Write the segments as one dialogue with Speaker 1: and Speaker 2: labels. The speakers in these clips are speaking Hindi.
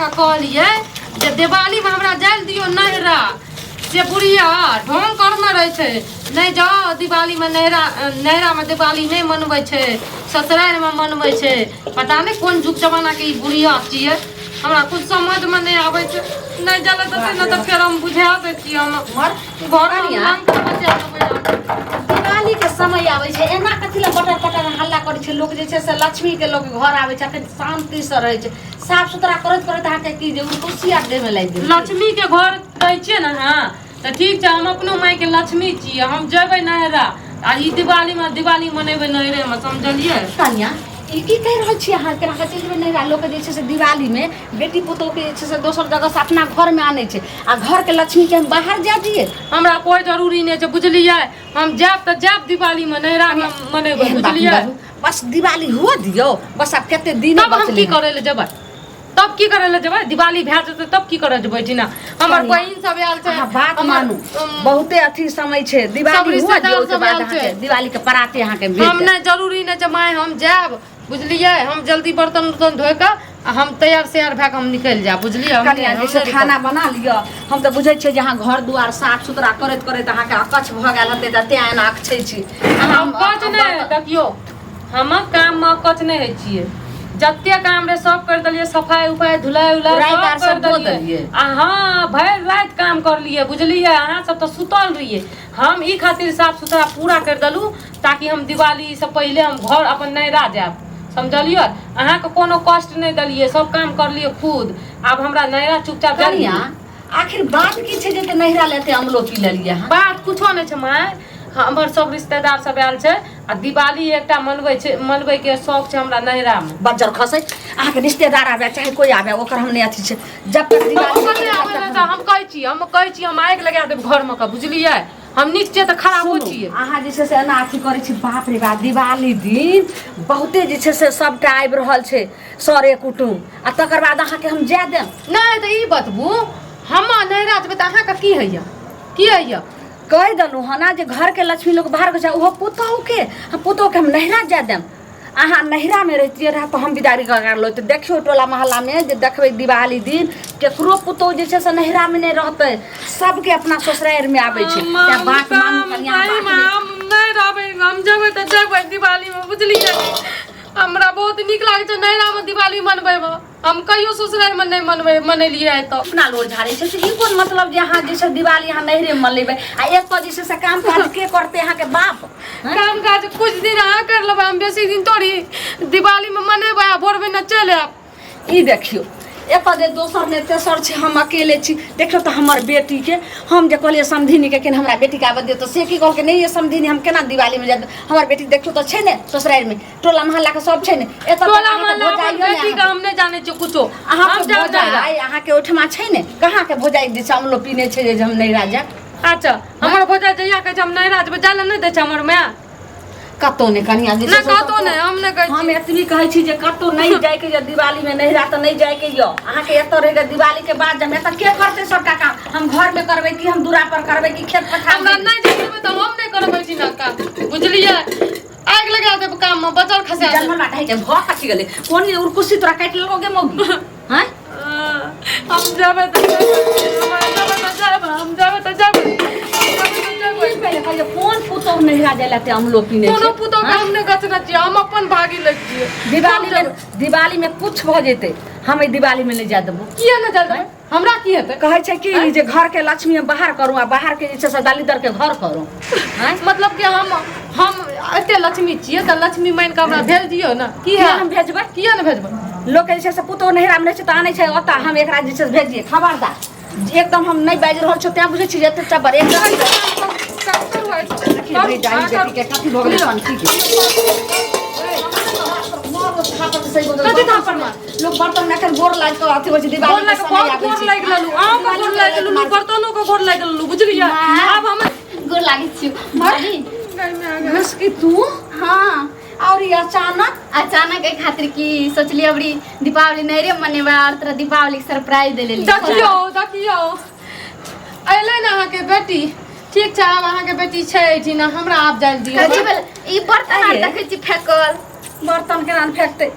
Speaker 1: का कहलिए जे दिवाली में हमरा जाइल दियो नैहरा से बुढ़िया ढोंग करना रहे छे नहीं जाओ दिवाली में नैहरा में दिवाली नहीं मनबै छे ससुराल में मनबै छे पता नहीं कौन जुग जमाना के ई बुढ़िया छिए हमरा कुछ समझ में नहीं आवे छे नहीं जाला त न त फिर हम बुझा दे कि हम घर में
Speaker 2: दिवाली के समय आवे छे एना कथिला बटर पटर हल्ला करे छे लोग जे छे से लक्ष्मी के लोग घर आवे छे फिर शांति से रहे छे साफ सुथरा करत करत हां के की जे कुर्सिया दे में लाग गेल
Speaker 1: लक्ष्मी के घर कहै छिए ना हां त ठीक छे हम अपनो माई के लक्ष्मी छिए हम जेबै नैहरा आ ई दिवाली मनेबै नैहरे में समझलिए
Speaker 2: कन्या ई की कह रहल छी अहाँ केना के चलबै नैहरा लोग जे छे से दिवाली में बेटी पुतोह के छे से दोसर जगह से अपना घर में आने छे आ घर के लक्ष्मी के हम बाहर जा दिए
Speaker 1: हमरा कोई जरूरी नहीं छे बुझलिए हम जाब त जाब दिवाली में नैहरा में मनेबै बुझलिए
Speaker 2: बस दिवाली हो दियो बस अब केते दिन
Speaker 1: तब हम की करे ले जेबै तब की करे ले जेबै दिवाली भै जते तब की करे जेबै जीना हमर बहिन सब आयल छे
Speaker 2: बात मानू बहुते अथी समय छे दिवाली हो दियो के बाद अहाँ के दिवाली के पराते अहाँ के भेज
Speaker 1: हम नहीं जरूरी नहीं छे माय हम जाब बुझलिए हम जल्दी बर्तन उर्तन धोय के हम तैयार शेयार भै के हम निकल जा बुझलिए
Speaker 2: कन्या जैसे खाना बना लियो हम तो बुझै छियै जे अहाँ घर दुआर साफ सुथरा करत करत अहाँ के अकछ भ गेल हते त तें एना अकछै छी
Speaker 1: हम कछ नहीं देखियो हम काम में कछ नहीं है छिए जत्ते काम रे सब कर दलिए सफाई उफाई धुलाई उलाई सब कर दलिए हां भर रात काम कर लिए बुझलिए अहाँ सब तो सुतल रहिए हम ई खातिर साफ सुथरा पूरा कर दलू ताकि हम दिवाली से पहले हम घर अपन नैहरा जाब समझलिए अहाँ के कोनो कष्ट नहीं दलिए सब काम कर लिए खुद अब हमरा नैहरा चुपचाप
Speaker 2: कन्या आखिर बात की छे जे नैहरा लेते अमलो पी लेलिए
Speaker 1: बात कुछो नहीं छे माय हमर सब रिश्तेदार सब आयल छे आ दिवाली एकटा मनबै के शौक छे हमरा नैहरा में
Speaker 2: बज्जर खसै अहाँ के रिश्तेदार आवे चाहे कोई आवे ओकर हम नहीं अथी छे जब तक दिवाली
Speaker 1: हम कहै छी हम आग लगा देब घर में का बुझलिए हम नीचे त खराब हो छिए
Speaker 2: अहाँ जे छे से एना अथी करै छी बाप रे बाप दिवाली दिन बहुते जे छे से सबटा आबि रहल छे सरे कुटुम आ तकर बाद अहाँ के हम जा देम
Speaker 1: नहीं त ई बतबू हम नैहरा जेबै त अहाँ के की हैया
Speaker 2: कह दलू हना जे घर के लक्ष्मी लोग बाहर के ओहो पुतोह के हम नैहरा जा देम अहाँ नैहरा में रहतिए रह तो हम विदाई कर लो तो देखियो टोला मोहल्ला में जे देखबै दिवाली दिन केकरो पुतोह जे छे से नैहरा में नहीं रहते सबके अपना ससुराल में आबै छे त्या बात मान कन्या
Speaker 1: हम नहीं रहबै हम जेबै त जेबै दिवाली में बुझलिए हमरा बहुत निक लागे छे नैहरा में दिवाली मनबै में हम कहियो ससुराल में नहीं मनेलिए तो
Speaker 2: अपना लोग झाड़े छे ई कोन मतलब जे अहाँ जे दिवाली अहाँ नैहरे में मनलेबै आ एक तो जे से काम काज के करते अहाँ के बाप
Speaker 1: काम काज कुछ दिन अहाँ कर लेबै हम बेसी दिन थोड़ी दिवाली में मनेबै आ भोर में न चले आब
Speaker 2: ई देखियो एक दे दोसर ने तेसर छे हम अकेले छी देखियो तो हमर बेटी के हम जे कहलिए समधिनी के केन हमरा बेटी के आबद दे तो से की कहल के नहीं ये समधिनी हम केना दिवाली में जा हमर बेटी देखियो तो छे ने ससुराल में टोला मोहल्ला के सब छे ने ए तो
Speaker 1: टोला मोहल्ला बेटी का हम नहीं जाने छ कुछो
Speaker 2: हम जाई अहाँ के ओठमा छे ने कहाँ के भोजाई दे छ हमलो पीने छे जे हम नहीं राजा
Speaker 1: अच्छा हमर भोजाई जइया के हम नहीं राज जाला नहीं दे छ हमर मां
Speaker 2: कतो ने कन्या जे
Speaker 1: कतो ने हम ने कहै छी
Speaker 2: हम एतबी कहै छी जे कतो नहीं जाय के जे दिवाली में नैहरा त नहीं जाय के यो अहाँ के एत रह दिवाली के बाद जब एत के करते सबटा काम हम घर में करबै कि हम दूरा पर करबै कि खेत पथार
Speaker 1: हमरा नहीं जाय त हम नहीं करबै छी ना का बुझलिए आग लगा देब काम में बचल खसा
Speaker 2: जन्म ना ढाई के भ खसी गेले कोन उर्कुसी तोरा काट लोगे मौगी हैं
Speaker 1: हम जाबे त हम जाबे त
Speaker 2: पहले कौन पुतोह नैहरा जाइला ते अमलो पीने
Speaker 1: कोनो पुतोह के हम नहीं गचना छी हम अपन भागी लग छी
Speaker 2: दिवाली में कुछ भ जेते हम ई दिवाली में नहीं जा देबो
Speaker 1: किया न जा देबै हमरा की हेतै
Speaker 2: कहै छै कि जे घर के लक्ष्मी बाहर करू आ बाहर के जे छै दलिदर के घर करू हैं
Speaker 1: मतलब कि हम एते लक्ष्मी छिए त लक्ष्मी मान के हमरा भेज दियो ना
Speaker 2: की है हम भेजबै
Speaker 1: किया न भेजबै
Speaker 2: लोग जे छै से पुतोह नैहरा में छै त आनै छै ओता हम एकरा जे छै भेजिए खबरदार एकदम हम नहीं बाज रहल छ त्या बुझै छी जते चबर एकदम देखि जाई बेटी के काफी भ गेलै शांति के कथि थापर में लोग बर्तन में कर गोर लाग के अथी हो छै दिवाली के समय आबै छै
Speaker 1: गोर लाग लेलु आम को गोर लाग लेलु बर्तनों को गोर लाग लेलु बुझलिए अब हम
Speaker 3: गोर लागे छी भाभी
Speaker 2: बस की तू
Speaker 3: हां
Speaker 2: और ये अचानक
Speaker 3: ए खातिर की सोचलिए अबरी दीपावली नैरे मनेबा और तोरा दीपावली के सरप्राइज दे लेली
Speaker 1: देखियो अइले ना अहाँ के बेटी ठीक छै अब अहाँ के बेटी छै जी ना हमरा आप जाल दियो
Speaker 3: ई बर्तन देखै छी फेकल
Speaker 2: बर्तन के नाम फेंकते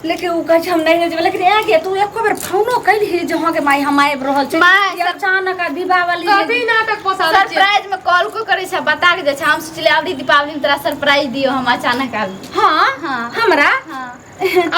Speaker 2: लेकिन उ कहे हम नहीं जेबे लेकिन आ के तू एको बेर फोनो कैली हे जे हां के माई हम आइब रहल छै
Speaker 3: माय,
Speaker 2: अचानक दीपावली
Speaker 1: कभी नाटक पसार छै
Speaker 3: सरप्राइज में कॉल को करे छै बता के जे छै हम सोचले अवधि दीपावली में तोरा सरप्राइज दियो हम अचानक आबी
Speaker 2: हां
Speaker 3: हाँ।
Speaker 2: हमरा
Speaker 3: हां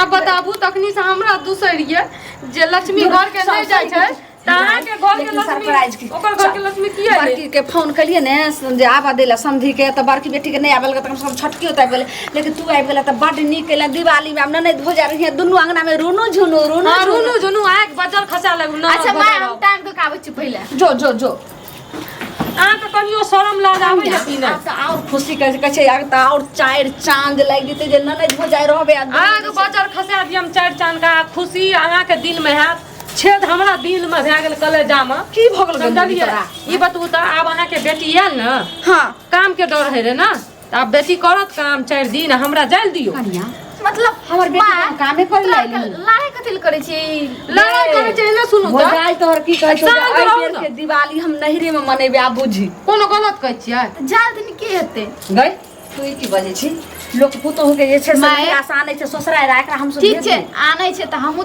Speaker 1: अब बताबू तखनी से हमरा दूसरिए जे लक्ष्मी घर के नहीं जाय छै ताहा के घर के
Speaker 2: सरप्राइज
Speaker 1: लक्ष्मी ओकर घर के लक्ष्मी की है
Speaker 2: बड़की के फोन कलिए ने जे आबा देला समधी के त बड़की बेटी के नहीं आबल त हम सब छटकी होता गेले लेकिन तू आबि गेला त बड नीक केला दिवाली में हम ननद हो जा रही है दुनु अंगना में रोनो झुनो रोनो
Speaker 1: हां रुनु जुनु आग बजर खसा लगु ना
Speaker 3: अच्छा माय हम टाइम को काबे छी पहले
Speaker 2: जो जो जो
Speaker 1: आ त कनियो शरम लगाबै हती ना
Speaker 2: त और खुशी कह छै आग त और चार चांद लाग जेते जे ननद हो जाय रहबे
Speaker 1: आग बजर खसा दियम चार चांद का खुशी आगा के दिन में है छेद हमरा दिल में भए गेल कलेजा में
Speaker 2: की भगल गंदी तोरा
Speaker 1: ई बतबू त आब अहाँ के बेटी आयल न
Speaker 2: हां
Speaker 1: काम के डर है रे ना अब बेटी करत काम 4 दिन हमरा जाल दियो
Speaker 2: कनिया
Speaker 3: मतलब
Speaker 2: हमर बेटी हम कामे कर लाइली
Speaker 3: लड़ाई कथिल करे छी
Speaker 1: लड़ाई करे छै ना सुनु
Speaker 2: हो
Speaker 1: त
Speaker 2: जाय तोहर की कहै छै
Speaker 1: शांत
Speaker 2: आई
Speaker 1: रहू
Speaker 2: बेर
Speaker 1: न।
Speaker 2: के दिवाली हम नहिरे में मनेबे आ बुझी
Speaker 1: कोनो गलत कहै छियै
Speaker 3: जाल दिन के हेते
Speaker 2: गई तू की बजे छी लोग पुतोह के जे छै से
Speaker 3: माय,
Speaker 2: आसान छै ससुराल राख हम सब
Speaker 3: ठीक छै आनै छै त हमहु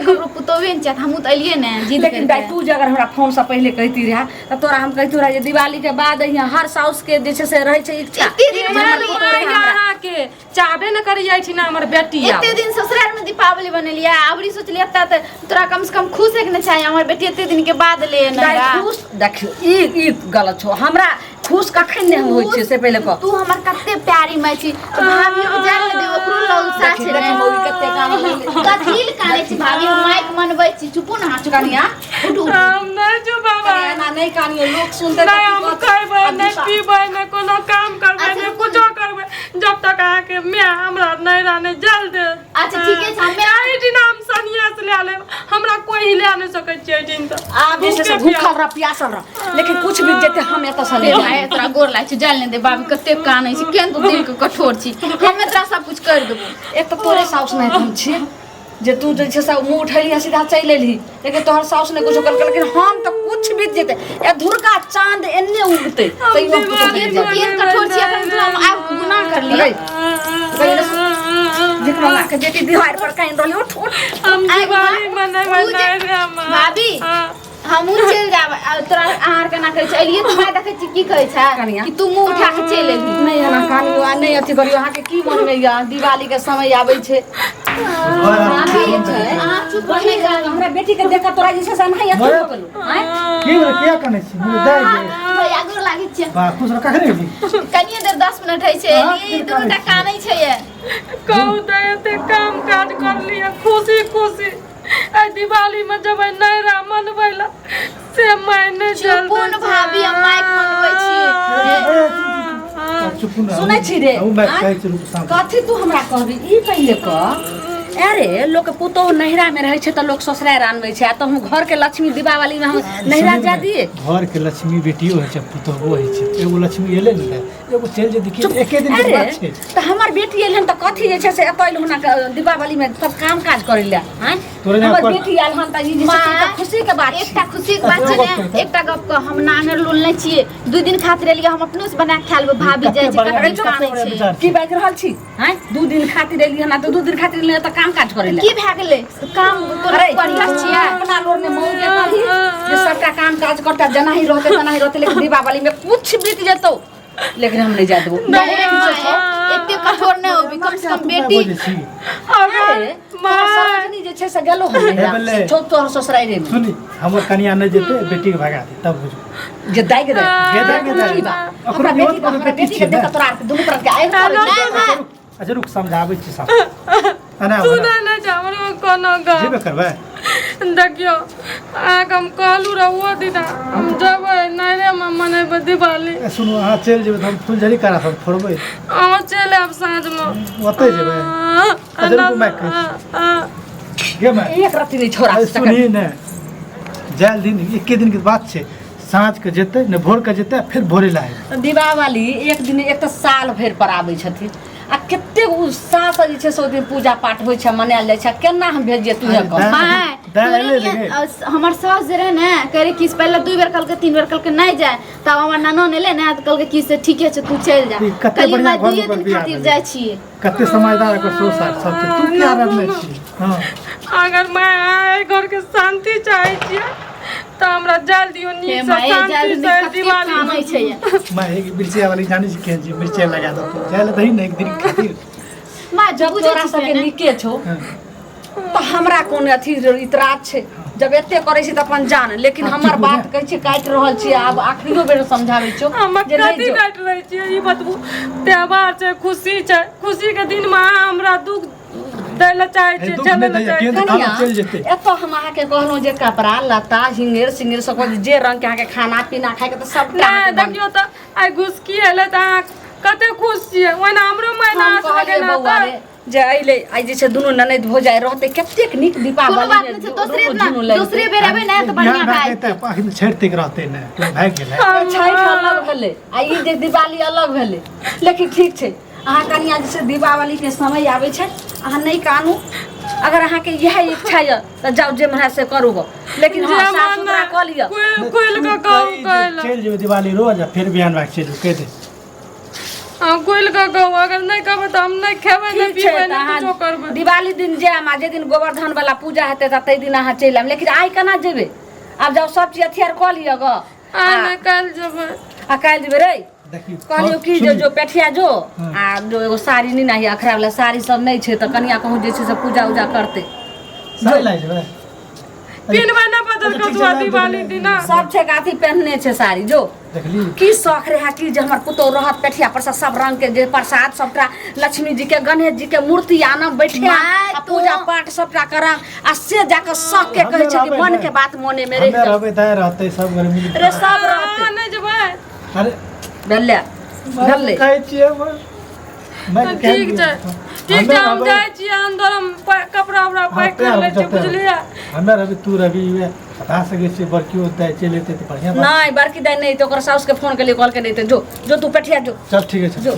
Speaker 3: ककरो पुतोबे न छै त हमहु त एलिए ने जिद
Speaker 2: लेकिन भाई
Speaker 3: करके
Speaker 2: तू जे अगर हमरा फोन से पहले कहती रहा त तोरा हम कहती रहा जे दिवाली के बाद यहाँ हर साउस के जे छै से रहै छै इच्छा
Speaker 3: एते दिन
Speaker 2: कि हमर पुतोह रहे हमरा।
Speaker 1: अहाँ के चाहबे न करै जाइ छी ना हमर बेटी आब
Speaker 3: एते दिन ससुराल में दीपावली बनेलिया अबरी सोचलिया त तोरा कम से कम खुश है कि न चाहिए हमर बेटी एते दिन के बाद ले
Speaker 2: दाई
Speaker 3: ना
Speaker 2: खुश देखियो ई गलत छौ हमरा खुश कखन नहीं होइ छै से पहले कह
Speaker 3: तू हमर कते प्यारी माय छी भाभी को जान दे ओकरो लौसा छै
Speaker 2: देखी मौगी कते काम करले।
Speaker 3: कथिल काने छी भाभी हम माइक मनबै छी चुपू ना चुप
Speaker 2: कनिया
Speaker 3: उठू
Speaker 1: हम नहीं जो बाबा
Speaker 2: ना नहीं कानियो लोग सुनते
Speaker 1: नहीं हम कहबै नहीं पीबै नहीं कोनो काम करबै नहीं कुछो करबै जब तक अहाँ के मैं हमरा नहीं रहने जल दे
Speaker 3: अच्छा ठीक है हमें
Speaker 1: आई दिन हम सन्यास ले ले हमरा कोई हिला नहीं सकै छै दिन त
Speaker 2: आब जे छै से भूखल रह प्यासल रह लेकिन कुछ भी जेते हम एत से ले जाए
Speaker 3: तोरा गोर लाग छै जाल ने दे बाबी कते कानै छी केन तू दिल के कठोर छी हमे तोरा सब कुछ कर देबो
Speaker 2: एक तो तोरे साउस नहीं हम छी जे तू जे छै से मुंह उठैली सीधा चल एली लेकिन तोहर साउस ने कुछ कर लेकिन हम तो कुछ बीत जेते ए धुरका चांद एन्ने उगते तैयो कुछ बीत जाते
Speaker 3: केन कठोर छी अपन तू हम आब गुनाह कर लिए
Speaker 2: जेकरा मां के बेटी दीवार पर काइन रहली उठ उठ
Speaker 1: हम दिवाली मनाबै नहीं रे हम
Speaker 3: भाभी हमहू चल जाब तोरा आहार केना करे छै एलिए तुम्हारे देखे छी की कहै छै
Speaker 2: कनिया।
Speaker 3: कि तू मुंह उठा के चल एली
Speaker 2: नहीं है ना कानियो आ नहीं अथी करियो अहाँ के की मन में या दिवाली के समय आबै छै
Speaker 3: भाभी अहाँ चुप रहे
Speaker 2: हमरा बेटी के देखा तोरा जे छै से नहीं अथी हो गेलो हैं
Speaker 4: की रे क्या कने छी मुझे दे दे
Speaker 3: भैया गोर लागे छै
Speaker 4: बा खुश रह कखने जी
Speaker 3: कनिए देर 10 मिनट है छै ई दुनूटा कानै छै ये
Speaker 1: कहू त एते काम काज कर लिया खुशी खुशी आई दिवाली में जब नैरा मनबै ला से मायने चल
Speaker 3: चुपुन भाभी हम माइक मनबै छी
Speaker 4: चुप ना
Speaker 2: सुनै छी रे
Speaker 4: मैं कहै छी रुक शांत
Speaker 2: कथी तू हमरा कहबी ई पहिले कह अरे लोग के पुतोह नहिरा में रहे छै त लोग ससुराल आनबै छै आ त हम घर के लक्ष्मी दीपावली में हम नहिरा जा दिए
Speaker 4: घर के लक्ष्मी बेटियो है छै पुतोहबो है छै एगो लक्ष्मी एले ने एगो चल जे देखी एके दिन के
Speaker 2: अरे
Speaker 4: बात छै
Speaker 2: त हमर बेटी एलहन त कथी जे छै से एतैल हुना दीपावली में सब काम काज करै ला हैं
Speaker 4: तोरे यहाँ
Speaker 2: हमर
Speaker 4: पर-
Speaker 2: बेटी आयल हन त ई जे छै से खुशी के बात
Speaker 3: एकटा
Speaker 2: छै
Speaker 3: खुशी के बात छै ने एकटा गप कह हम नांगर लोल नै छियै 2 दिन खातिर एलियै हम अपनो से बना के खा लेबै भाभी जाय छै
Speaker 4: बढ़िया
Speaker 3: कते कानै छै
Speaker 4: विचार
Speaker 2: की बाजि रहल छी हैं 2 दिन खातिर एली हन त 2 दिन खातिर एली त काम काज करै ला
Speaker 3: की भए गेलै काम तोरा
Speaker 2: अरे
Speaker 3: बढ़िया छियै
Speaker 2: अपना लोग ने मौज के कही जे सबका काम काज करता जना ही रहते लेकिन दीपावली में कुछ बीत जेतो लेकिन हम नहीं जा देबो
Speaker 3: एते कठोर नै होबी कम से कम बेटी
Speaker 2: अरे सरजनी जे छै से गेलो हम
Speaker 4: हे बल्ले।
Speaker 2: छोट तोहर ससुराल में
Speaker 4: सुनी हमर कनिया न जेते बेटी के भगा दी तब बुझू
Speaker 2: जे दाई के दाई
Speaker 4: गेदा गेदा
Speaker 2: की बा
Speaker 4: ओकरो
Speaker 2: अपना
Speaker 4: बहुत बड़ बेटी
Speaker 2: के
Speaker 4: छै
Speaker 2: देख
Speaker 4: ना
Speaker 2: तोरा दुनू तरफ के आइ कर
Speaker 4: अच्छा रुक समझाबै छी सब अना
Speaker 1: सुनै नै छ हमरो कोनो गप
Speaker 4: जेबे करबै
Speaker 1: देखियो आग हम कहलू रहुओ दीदा हम जबै नैरे में मनेबै दिवाली
Speaker 4: ए, सुनू अहाँ चल जेबै त हम फुलझड़ी करा सब फोड़बै
Speaker 1: अहाँ चलि आब साँझ में
Speaker 4: ओतै जेबै अच्छा रुक मैं कहै गे मैं
Speaker 2: एक रत्ती नहीं छोड़ा
Speaker 4: अरे सुनी ने जाल दिन एके दिन के बात छै साँझ के जेतै ने भोर के जेतै फिर भोरे लाए
Speaker 2: दीपावली एक दिन एक तो साल भर पर आबै छथिन आ कते उत्साह से जे छै से ओहि दिन पूजा पाठ होइ छै मनायल जाइ छै केना हम भेजिए तू हे कह
Speaker 3: हमर सास जे रहे ने करे कि पहले 2 बेर कहलके 3 बेर कहलके नहीं जाए तब हमर ननद एले ने त कहलके कि से ठीके छै तू चल जा कली मैं 2 दिन खातिर जाय छिए
Speaker 4: कते समझदार को सोच सब छै तू क्या रहले छी हां
Speaker 1: अगर मैं घर के शांति चाहे छिए तो हमरा जाल दियो नीक से शांति से दिवाली
Speaker 3: नहीं छै
Speaker 4: मैं एक मिर्चिया वाली जानी छी के जी मिर्चिया लगा दो जाल दही न एक दिन खातिर
Speaker 3: मां
Speaker 2: जब तोरा सबके नीके छौ तो हमरा कोन अथी इतराज छै जब एते करे छी त अपन जान लेकिन हमर बात कहै छी काट रहल छी आब आखिरियो बेर समझाबै छौ
Speaker 1: जे नहीं काट रहै छी ई बतबू त्योहार छै खुशी के दिन में हमरा दुख दैला चाहे छी झेले चाहे छी
Speaker 2: एतो हम अहाँ के कहलौ जे कपड़ा लत्ता हिंगेर सिंगेर सब जे रंग के अहाँ के खाना पीना खाए के त सबटा
Speaker 1: देखियो त आइ घुसकी एले त कते खुश छियै ओना हमरो महिना आस लगेला
Speaker 2: जे अइले आइ जे छै दुनू ननद हो जाय रहते कतेक नीक दीपावली
Speaker 3: दूसरे बेर एबे ना त बढ़िया भाई
Speaker 4: त पहिल छेड़ते रहते ने भाग गेलै
Speaker 2: छठ अलग भेले आ ई जे दिवाली अलग भेले लेकिन ठीक छै अहाँ कनिया जे छै दीपावली के समय आबै छै अहाँ नहीं कानू अगर अहाँ के यह इच्छा है त जाओ जे मन है से करू लेकिन हां साफ सुथरा क लिया
Speaker 1: कुल का कहला
Speaker 4: चल जे दिवाली रोज फिर बिहान भाग चल कह दे
Speaker 1: कुल का कहू अगर नहीं कहबे त हम नहीं खेबै नहीं पीबै नहीं कुछो करबै
Speaker 2: दिवाली दिन जाम आ जे दिन गोवर्धन वाला पूजा हेतै त तै दिन अहाँ चलि आम लेकिन आइ केना जेबै आब जाओ सब चीज हथियार क लिया ग
Speaker 1: आ नहीं काल जेबै
Speaker 2: आ काल जेबै रे कहलियो कि जो पेठिया जो आ जो एगो साड़ी नहीं नाही अखरा वाला साड़ी सब नहीं छै त कनिया कहूं जे छै से पूजा उजा करते
Speaker 4: साड़ी लाई जेबै
Speaker 1: तीन महीना बदल के दुआ दिवाली दिन
Speaker 2: सब छै काथी पहनने छै साड़ी जो
Speaker 4: देखली
Speaker 2: की शौक रहा कि जे हमर पुतो रहत पेठिया पर सब रंग के जे प्रसाद सबटा लक्ष्मी जी के गणेश जी के मूर्ति आनम बैठे आ पूजा पाठ सबटा करम आ से जाके शौक के कहै छै कि मन के बात मोने में रह
Speaker 4: हमें रहबे त रहते सब घर मिल
Speaker 2: रे सब रहते
Speaker 1: नहीं जेबै
Speaker 4: अरे
Speaker 2: भेले भेले
Speaker 4: कहै छियै मैं
Speaker 1: ठीक छै हम जाय छी अंदर हम कपड़ा उपड़ा पैक कर ले छी बुझलिए
Speaker 4: हमरा अभी तू रवि बता सके छी बड़की होता चले ते बढ़िया
Speaker 2: नहीं बड़की दाई नहीं तो ओकर साउस के फोन के लिए कॉल के देते जो जो तू पेठिया जो
Speaker 4: चल ठीक है
Speaker 2: जो